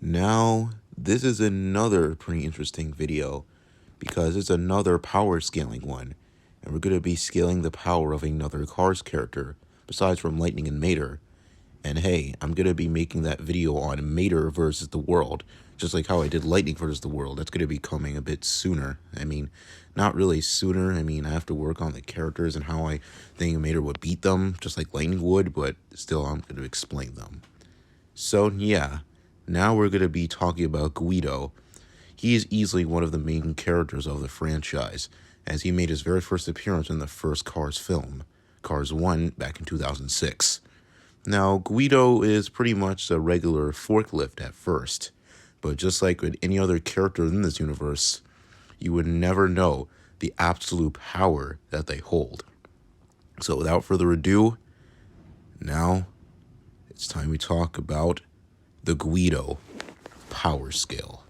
Now, this is another pretty interesting video because it's another power scaling one, and we're going to be scaling the power of another Cars character, besides from Lightning and Mater. And hey, I'm going to be making that video on Mater versus the world, just like how I did Lightning versus the world. That's going to be coming a bit sooner. I mean, not really sooner. I mean, I have to work on the characters and how I think Mater would beat them, just like Lightning would, but still I'm going to explain them. So yeah, now we're going to be talking about Guido. He is easily one of the main characters of the franchise, as he made his very first appearance in the first Cars film, Cars 1, back in 2006. Now, Guido is pretty much a regular forklift at first, but just like with any other character in this universe, you would never know the absolute power that they hold. So without further ado, now it's time we talk about the Guido power scale.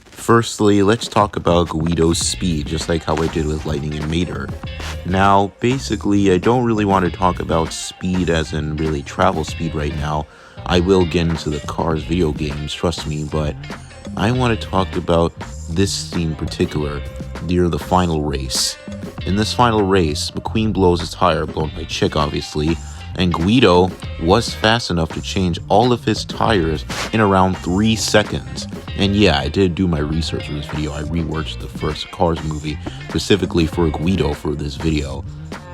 Firstly, let's talk about Guido's speed, just like how I did with Lightning and Mater. Now, basically, I don't really want to talk about speed as in really travel speed right now. I will get into the Cars video games, trust me, but I want to talk about this scene in particular, near the final race. In this final race, McQueen blows his tire, blown by Chick obviously, and Guido was fast enough to change all of his tires in around 3 seconds. And yeah, I did do my research for this video. I rewatched the first Cars movie specifically for Guido for this video.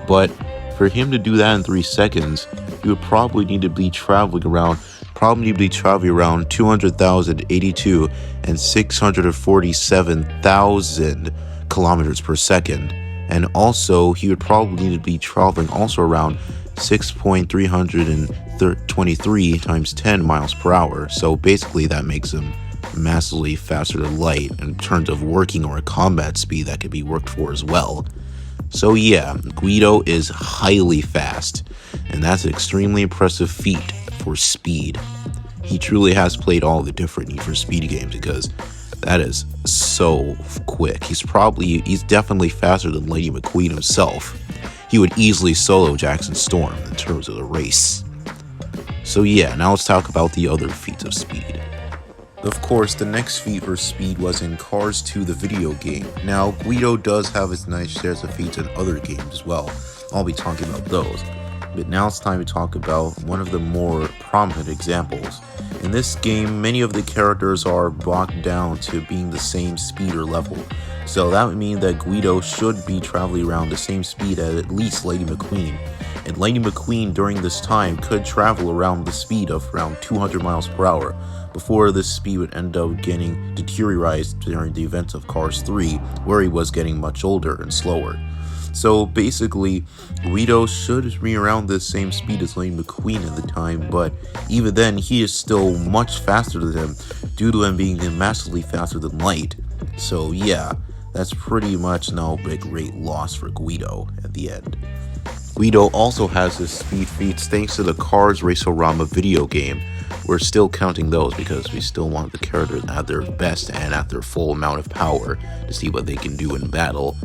But for him to do that in 3 seconds, you would probably need to be traveling around 200,082 and 647,000 kilometers per second. And also, he would probably need to be traveling also around 6.323 times 10 miles per hour. So basically that makes him massively faster than light in terms of working or combat speed that could be worked for as well. So yeah, Guido is highly fast, and that's an extremely impressive feat for speed. He truly has played all the different Need for Speed games because that is so quick. He's definitely faster than Lightning McQueen himself. He would easily solo Jackson Storm in terms of the race. So yeah, now let's talk about the other feats of speed. Of course, the next feat for speed was in Cars 2, the video game. Now, Guido does have his nice shares of feats in other games as well. I'll be talking about those. But now it's time to talk about one of the more prominent examples. In this game, many of the characters are bogged down to being the same speed or level. So that would mean that Guido should be traveling around the same speed as at least Lightning McQueen. And Lightning McQueen during this time could travel around the speed of around 200 miles per hour. Before this speed would end up getting deteriorated during the events of Cars 3, where he was getting much older and slower. So basically, Guido should be around the same speed as Lightning McQueen at the time, but even then, he is still much faster than him, due to him being massively faster than light. So yeah, that's pretty much no big great loss for Guido at the end. Guido also has his speed feats thanks to the Cars Racerama video game. We're still counting those because we still want the characters at their best and at their full amount of power to see what they can do in battle.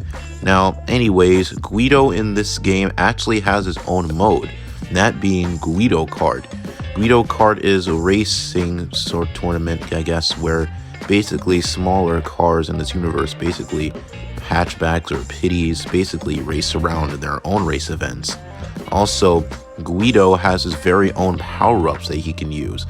Now, anyways, Guido in this game actually has his own mode, that being Guido Kart. Guido Kart is a racing sort of tournament, I guess, where basically smaller cars in this universe, basically hatchbacks or pitties, basically race around in their own race events. Also, Guido has his very own power-ups that he can use,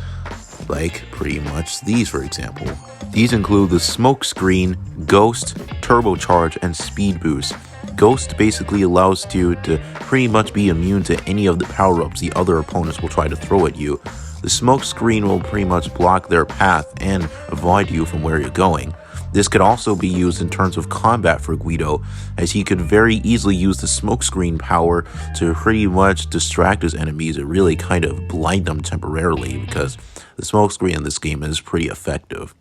like pretty much these for example. These include the Smoke Screen, Ghost, Turbocharge, and Speed Boost. Ghost basically allows you to pretty much be immune to any of the power-ups the other opponents will try to throw at you. The Smoke Screen will pretty much block their path and avoid you from where you're going. This could also be used in terms of combat for Guido, as he could very easily use the smokescreen power to pretty much distract his enemies and really kind of blind them temporarily, because the smokescreen in this game is pretty effective.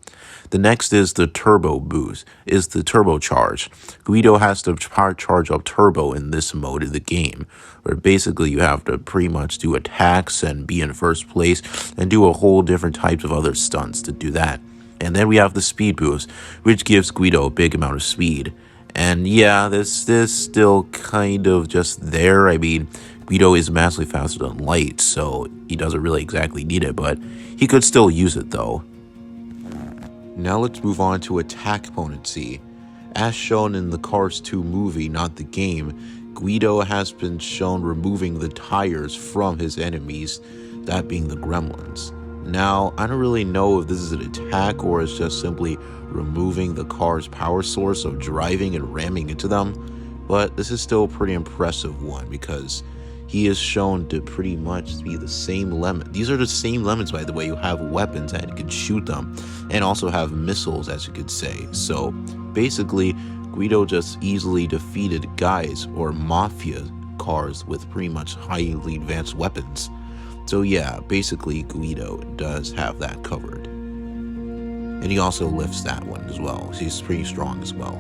The next is the turbo boost, is the turbocharge. Guido has to charge up turbo in this mode of the game, where basically you have to pretty much do attacks and be in first place and do a whole different types of other stunts to do that. And then we have the speed boost, which gives Guido a big amount of speed. And yeah, this is still kind of just there. I mean, Guido is massively faster than light, so he doesn't really exactly need it, but he could still use it though. Now let's move on to attack potency. As shown in the Cars 2 movie, not the game, Guido has been shown removing the tires from his enemies, that being the gremlins. Now, I don't really know if this is an attack or it's just simply removing the car's power source of driving and ramming into them, but this is still a pretty impressive one because he is shown to pretty much be the same lemon. These are the same lemons, by the way, who have weapons and you can shoot them, and also have missiles, as you could say. So basically, Guido just easily defeated guys or mafia cars with pretty much highly advanced weapons. So yeah, basically Guido does have that covered. And he also lifts that one as well. So he's pretty strong as well.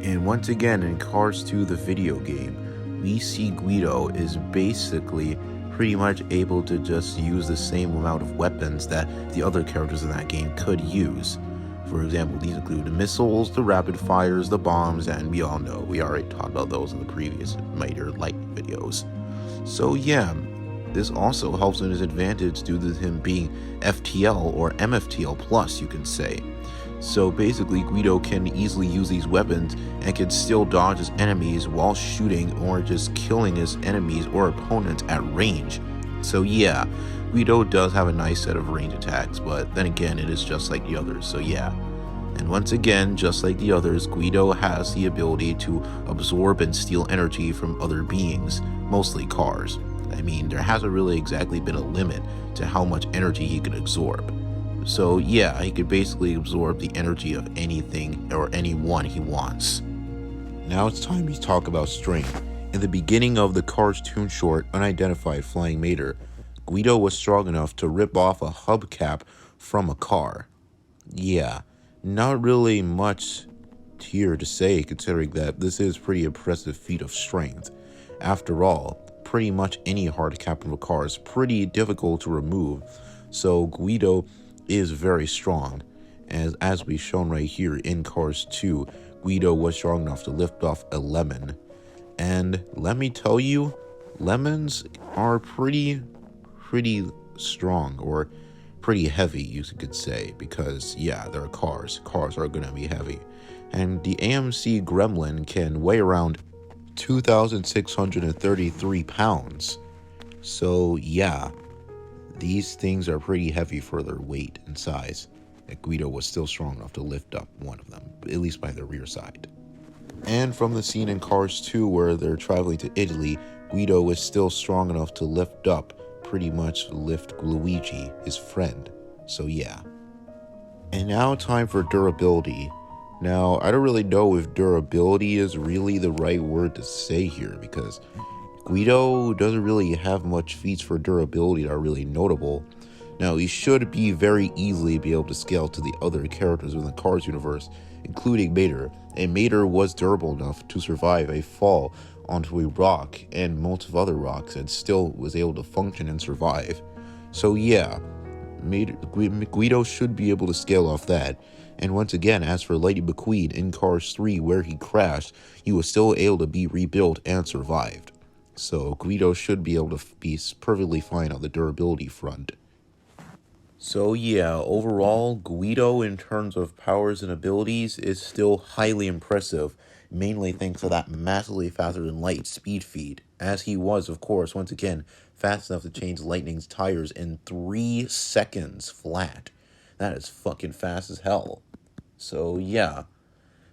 And once again, in Cars 2, the video game, we see Guido is basically pretty much able to just use the same amount of weapons that the other characters in that game could use. For example, these include the missiles, the rapid fires, the bombs, and we all know, we already talked about those in the previous Mater Light videos. So yeah, this also helps in his advantage due to him being FTL or MFTL plus, you can say. So basically, Guido can easily use these weapons and can still dodge his enemies while shooting or just killing his enemies or opponents at range. So yeah, Guido does have a nice set of range attacks, but then again, it is just like the others, so yeah. And once again, just like the others, Guido has the ability to absorb and steal energy from other beings, mostly cars. I mean, there hasn't really exactly been a limit to how much energy he can absorb. So yeah, he could basically absorb the energy of anything or anyone he wants. Now it's time to talk about strength. In the beginning of the Cars 2 short, Unidentified Flying Mater, Guido was strong enough to rip off a hubcap from a car. Yeah, not really much here to say considering that this is a pretty impressive feat of strength. After all, pretty much any hard cap of a car is pretty difficult to remove, so Guido is very strong. As we've shown right here in Cars 2, Guido was strong enough to lift off a lemon. And let me tell you, lemons are pretty strong, or pretty heavy, you could say, because yeah, they're cars. Cars are gonna be heavy. And the AMC Gremlin can weigh around 2,633 pounds. So yeah, these things are pretty heavy for their weight and size. And Guido was still strong enough to lift up one of them, at least by the rear side. And from the scene in Cars 2 where they're traveling to Italy, Guido was still strong enough to lift up, pretty much lift Luigi, his friend. So yeah. And now time for durability. Now, I don't really know if durability is really the right word to say here, because Guido doesn't really have much feats for durability that are really notable. Now, he should be very easily be able to scale to the other characters in the Cars universe, including Mater, and Mater was durable enough to survive a fall onto a rock and multiple other rocks and still was able to function and survive. So yeah, Guido should be able to scale off that. And once again, as for Lightning McQueen in Cars 3 where he crashed, he was still able to be rebuilt and survived. So Guido should be able to be perfectly fine on the durability front. So yeah, overall, Guido in terms of powers and abilities is still highly impressive, mainly thanks to that massively faster than light speed feat, as he was, of course, once again, fast enough to change Lightning's tires in 3 seconds flat. That is fucking fast as hell. So yeah,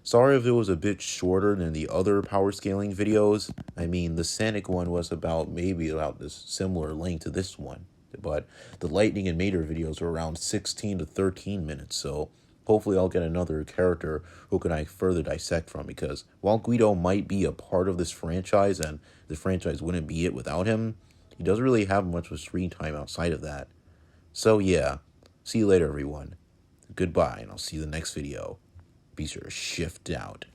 sorry if it was a bit shorter than the other power scaling videos. I mean, the Sonic one was maybe about this similar length to this one. But the Lightning and Mater videos are around 16 to 13 minutes, so hopefully I'll get another character who can I further dissect from, because while Guido might be a part of this franchise, and the franchise wouldn't be it without him, he doesn't really have much of screen time outside of that. So yeah, see you later everyone. Goodbye, and I'll see you in the next video. Be sure to shift out.